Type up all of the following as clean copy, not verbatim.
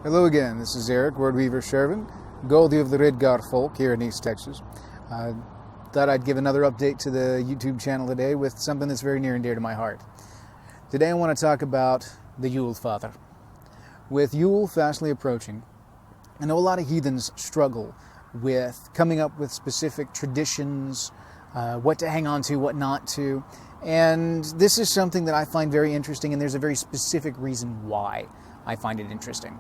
Hello again, this is Eric, Word Weaver Shervin, Goldie of the Redgar folk here in East Texas. Thought I'd give another update to the YouTube channel today with something that's very near and dear to my heart. Today I want to talk about the Yule Father. With Yule fastly approaching, I know a lot of heathens struggle with coming up with specific traditions, what to hang on to, what not to, and this is something that I find very interesting, and there's a very specific reason why I find it interesting.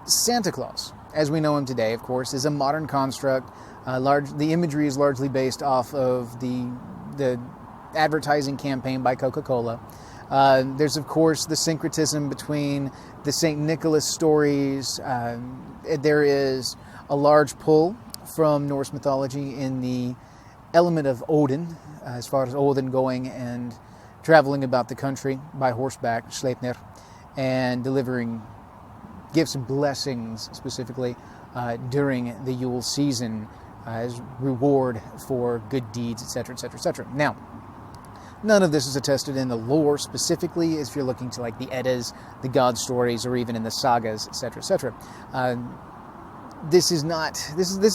Santa Claus, as we know him today, of course, is a modern construct. The imagery is largely based off of the advertising campaign by Coca-Cola. There's, of course, the syncretism between the St. Nicholas stories. There is a large pull from Norse mythology in the element of Odin, as far as Odin going and traveling about the country by horseback, Sleipnir, and delivering gifts and blessings specifically during the Yule season as reward for good deeds, etc., etc., etc. Now, none of this is attested in the lore specifically, if you're looking to like the Eddas, the god stories, or even in the sagas, etc., etc. This is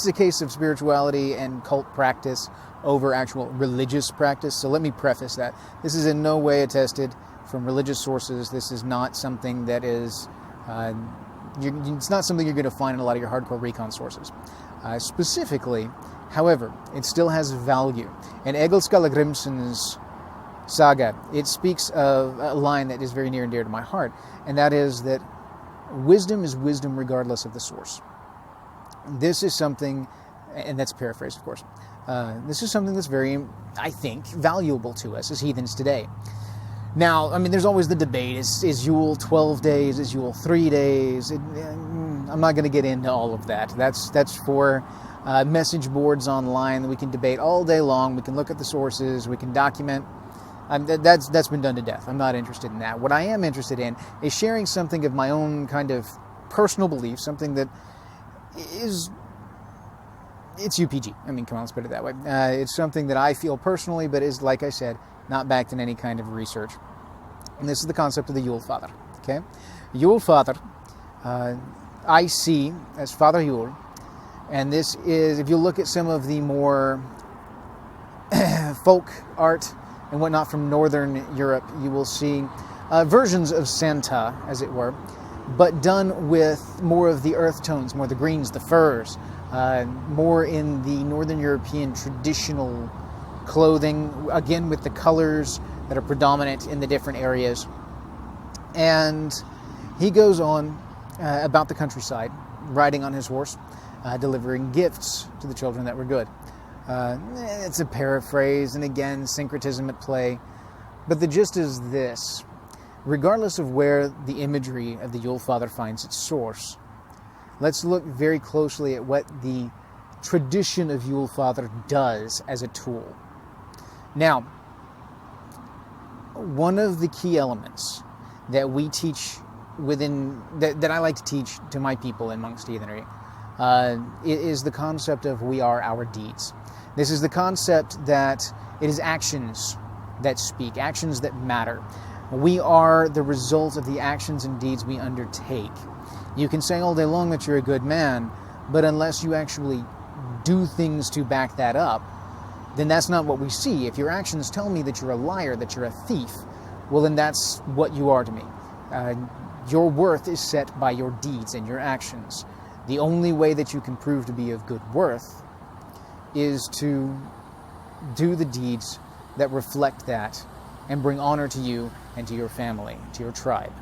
a case of spirituality and cult practice over actual religious practice. So let me preface that. This is in no way attested from religious sources. This is not something that is, it's not something you're going to find in a lot of your hardcore recon sources. Specifically, however, it still has value. In Egil Skallagrimsson's saga, it speaks of a line that is very near and dear to my heart, and that is that wisdom is wisdom regardless of the source. This is something, and that's paraphrased, of course, this is something that's very, I think, valuable to us as heathens today. Now, I mean, there's always the debate, is Yule 12 days, is Yule 3 days? I'm not going to get into all of that. That's for message boards online that we can debate all day long. We can look at the sources, we can document. That's been done to death. I'm not interested in that. What I am interested in is sharing something of my own kind of personal belief, something that it's UPG. I mean, come on, let's put it that way. It's something that I feel personally, but is, like I said, not backed in any kind of research. And this is the concept of the Yule Father. Okay, Yule Father, I see as Father Yule, and this is, if you look at some of the more folk art and whatnot from Northern Europe, you will see versions of Santa, as it were, but done with more of the earth tones, more the greens, the furs, more in the Northern European traditional clothing, again with the colors that are predominant in the different areas. And he goes on about the countryside, riding on his horse, delivering gifts to the children that were good. It's a paraphrase, and again, syncretism at play. But the gist is this. Regardless of where the imagery of the Yule Father finds its source, let's look very closely at what the tradition of Yule Father does as a tool. Now, one of the key elements that we teach that I like to teach to my people amongst heathenry is the concept of we are our deeds. This is the concept that it is actions that speak, actions that matter. We are the result of the actions and deeds we undertake. You can say all day long that you're a good man, but unless you actually do things to back that up, then that's not what we see. If your actions tell me that you're a liar, that you're a thief, well, then that's what you are to me. Your worth is set by your deeds and your actions. The only way that you can prove to be of good worth is to do the deeds that reflect that and bring honor to you and to your family, to your tribe.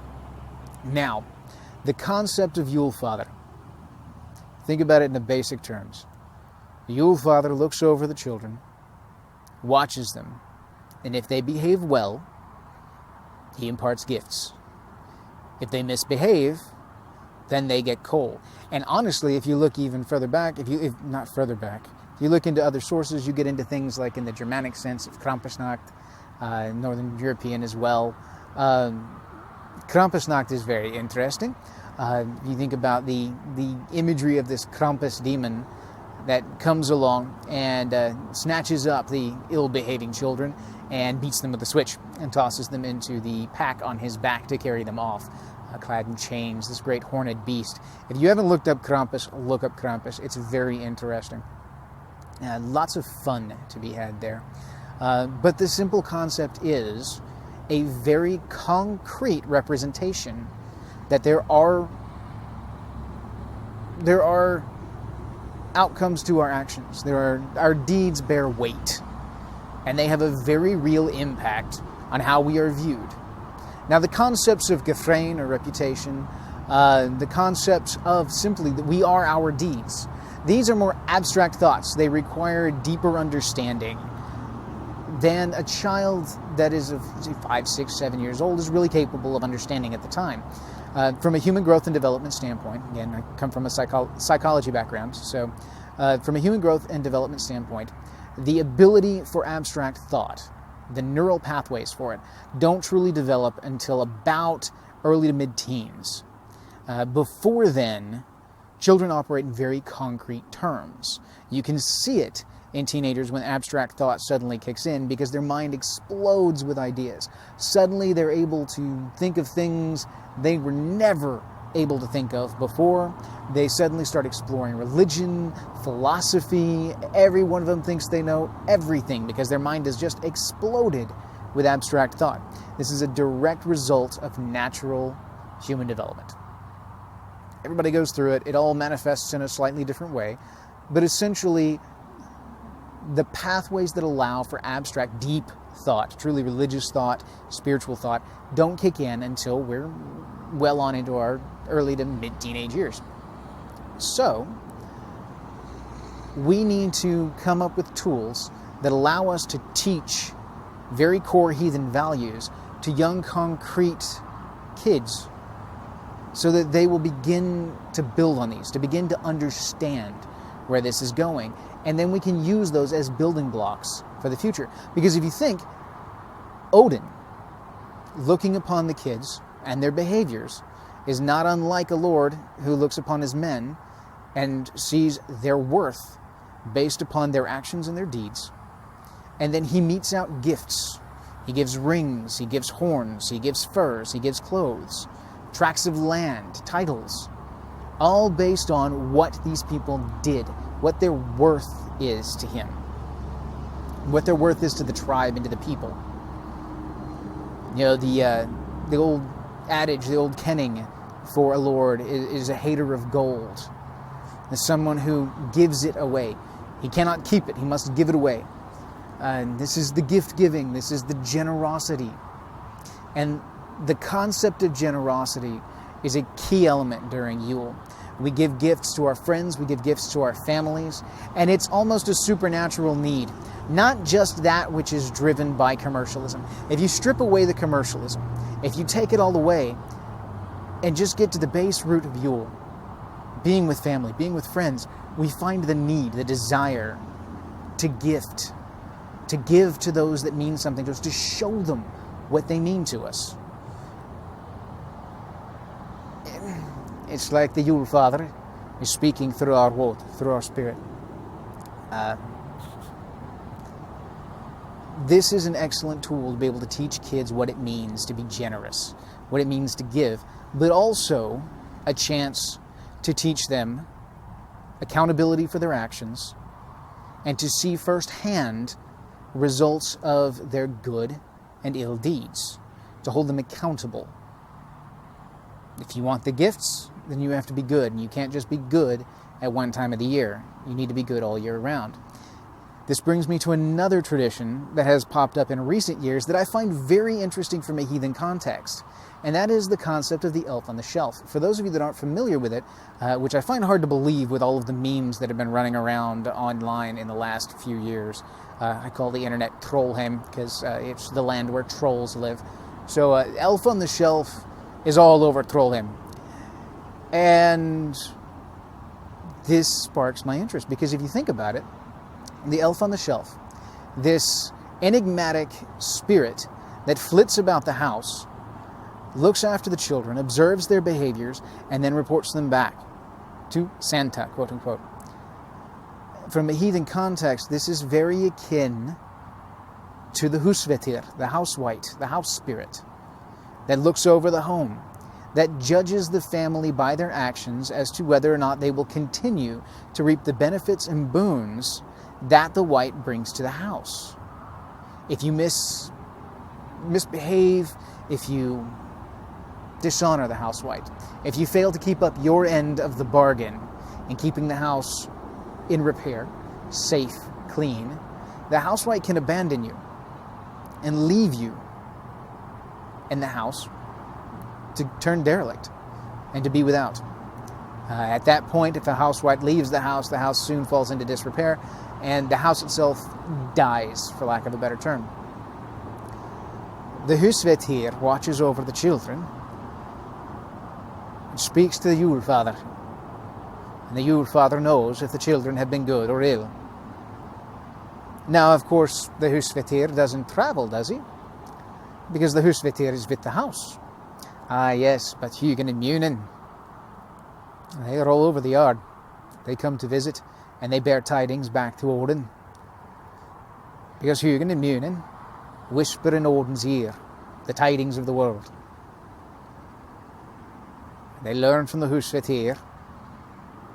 Now, the concept of Yule Father. Think about it in the basic terms. The Yule Father looks over the children, watches them, and if they behave well, he imparts gifts. If they misbehave, then they get coal. And honestly, if you look even further back, if you look into other sources, you get into things like in the Germanic sense of Krampusnacht, Northern European as well. Krampusnacht is very interesting. You think about the imagery of this Krampus demon that comes along and snatches up the ill-behaving children and beats them with a switch and tosses them into the pack on his back to carry them off. clad in chains, this great horned beast. If you haven't looked up Krampus, look up Krampus. It's very interesting. Lots of fun to be had there. But the simple concept is a very concrete representation that there are outcomes to our actions. Our deeds bear weight, and they have a very real impact on how we are viewed. Now, the concepts of gefrein, or reputation, the concepts of simply that we are our deeds, these are more abstract thoughts. They require a deeper understanding than a child that is of 5, 6, 7 years old is really capable of understanding at the time. From a human growth and development standpoint, again, I come from a psychology background, so from a human growth and development standpoint, the ability for abstract thought, the neural pathways for it, don't truly develop until about early to mid-teens. Before then, children operate in very concrete terms. You can see it in teenagers when abstract thought suddenly kicks in because their mind explodes with ideas. Suddenly they're able to think of things they were never able to think of before. They suddenly start exploring religion, philosophy. Every one of them thinks they know everything because their mind has just exploded with abstract thought. This is a direct result of natural human development. Everybody goes through it. It all manifests in a slightly different way. But essentially, the pathways that allow for abstract, deep thought, truly religious thought, spiritual thought, don't kick in until we're well on into our early to mid-teenage years. So, we need to come up with tools that allow us to teach very core heathen values to young, concrete kids so that they will begin to build on these, to begin to understand where this is going. And then we can use those as building blocks for the future. Because if you think, Odin, looking upon the kids and their behaviors, is not unlike a lord who looks upon his men and sees their worth based upon their actions and their deeds. And then he metes out gifts. He gives rings, he gives horns, he gives furs, he gives clothes, tracts of land, titles, all based on what these people did, what their worth is to him, what their worth is to the tribe and to the people. You know, the old adage, the old kenning for a lord is a hater of gold. It's someone who gives it away. He cannot keep it, he must give it away. This is the gift giving, this is the generosity. And the concept of generosity is a key element during Yule. We give gifts to our friends, we give gifts to our families, and it's almost a supernatural need, not just that which is driven by commercialism. If you strip away the commercialism, if you take it all away and just get to the base root of Yule, being with family, being with friends, we find the need, the desire to gift, to give to those that mean something to us, to show them what they mean to us. It's like the Yule Father is speaking through our wood, through our spirit. This is an excellent tool to be able to teach kids what it means to be generous, what it means to give, but also a chance to teach them accountability for their actions and to see firsthand results of their good and ill deeds, to hold them accountable. If you want the gifts, then you have to be good, and you can't just be good at one time of the year. You need to be good all year round. This brings me to another tradition that has popped up in recent years that I find very interesting from a heathen context, and that is the concept of the elf on the shelf. For those of you that aren't familiar with it, which I find hard to believe with all of the memes that have been running around online in the last few years, I call the internet Trollheim because it's the land where trolls live. So elf on the shelf is all over Trollheim. And this sparks my interest because if you think about it, the elf on the shelf, this enigmatic spirit that flits about the house, looks after the children, observes their behaviors, and then reports them back to Santa, quote unquote. From a heathen context, this is very akin to the Julfadir, the house wight, the house spirit, that looks over the home, that judges the family by their actions as to whether or not they will continue to reap the benefits and boons that the white brings to the house. If you misbehave, if you dishonor the house white, if you fail to keep up your end of the bargain in keeping the house in repair, safe, clean, the house white can abandon you and leave you in the house to turn derelict and to be without. At that point, if a house white leaves the house soon falls into disrepair, and the house itself dies, for lack of a better term. The Julfadir watches over the children and speaks to the Yule Father. And the Yule Father knows if the children have been good or ill. Now, of course, the Julfadir doesn't travel, does he? Because the Julfadir is with the house. Ah, yes, but Heathen and Munin, they are all over the yard. They come to visit, and they bear tidings back to Odin. Because Heathen and Munin whisper in Odin's ear the tidings of the world. They learn from the Julfadir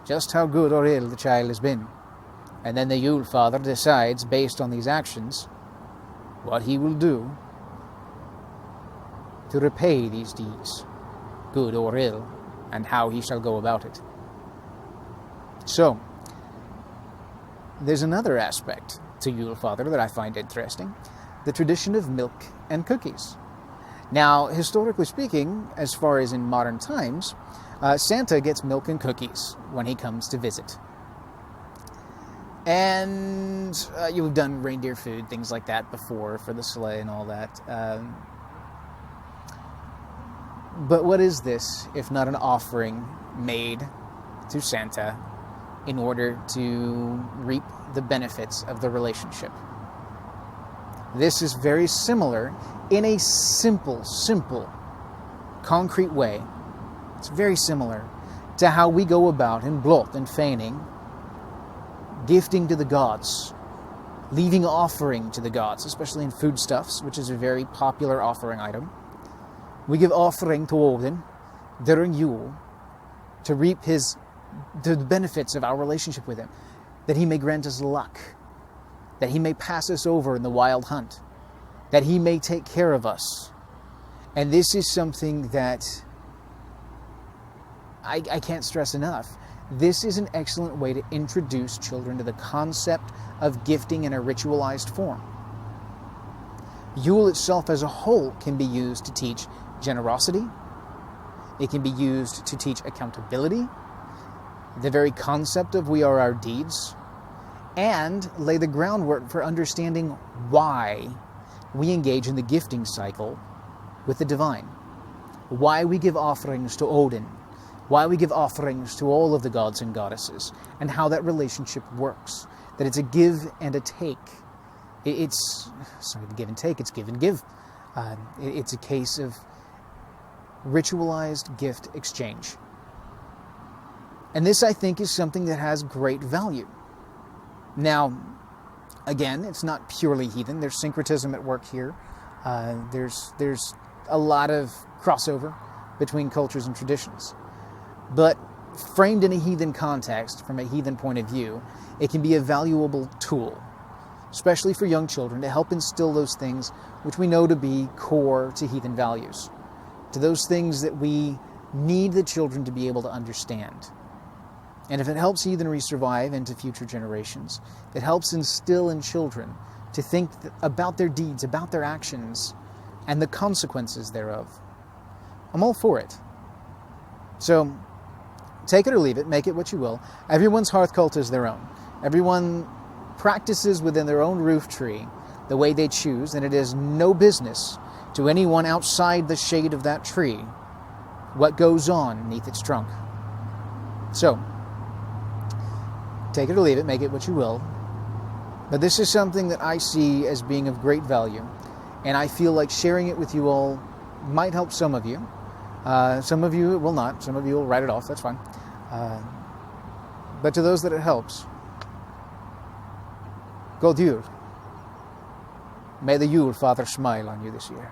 just how good or ill the child has been. And then the Yule Father decides, based on these actions, what he will do to repay these deeds, good or ill, and how he shall go about it. So, there's another aspect to Yule Father that I find interesting, the tradition of milk and cookies. Now, historically speaking, as far as in modern times, Santa gets milk and cookies when he comes to visit. And you've done reindeer food, things like that before for the sleigh and all that. But what is this if not an offering made to Santa in order to reap the benefits of the relationship? This is very similar in a simple, concrete way. It's very similar to how we go about in blot and feigning, gifting to the gods, leaving offering to the gods, especially in foodstuffs, which is a very popular offering item. We give offering to Odin during Yule to reap the benefits of our relationship with him, that he may grant us luck, that he may pass us over in the wild hunt, that he may take care of us. And this is something that I can't stress enough. This is an excellent way to introduce children to the concept of gifting in a ritualized form. Yule itself as a whole can be used to teach generosity. It can be used to teach accountability, the very concept of we are our deeds, and lay the groundwork for understanding why we engage in the gifting cycle with the divine, why we give offerings to Odin, why we give offerings to all of the gods and goddesses, and how that relationship works, that it's a give and a take. It's not a give and take, it's give and give. It's a case of ritualized gift exchange. And this, I think, is something that has great value. Now, again, it's not purely heathen. There's syncretism at work here. There's a lot of crossover between cultures and traditions. But framed in a heathen context, from a heathen point of view, it can be a valuable tool, especially for young children, to help instill those things which we know to be core to heathen values, to those things that we need the children to be able to understand. And if it helps heathenry survive into future generations, it helps instill in children to think about their deeds, about their actions, and the consequences thereof. I'm all for it. So, take it or leave it, make it what you will. Everyone's hearth cult is their own. Everyone practices within their own roof tree the way they choose, and it is no business to anyone outside the shade of that tree what goes on beneath its trunk. So, take it or leave it, make it what you will. But this is something that I see as being of great value, and I feel like sharing it with you all might help some of you. Some of you it will not. Some of you will write it off. That's fine. But to those that it helps, God Yule. May the Yule Father smile on you this year.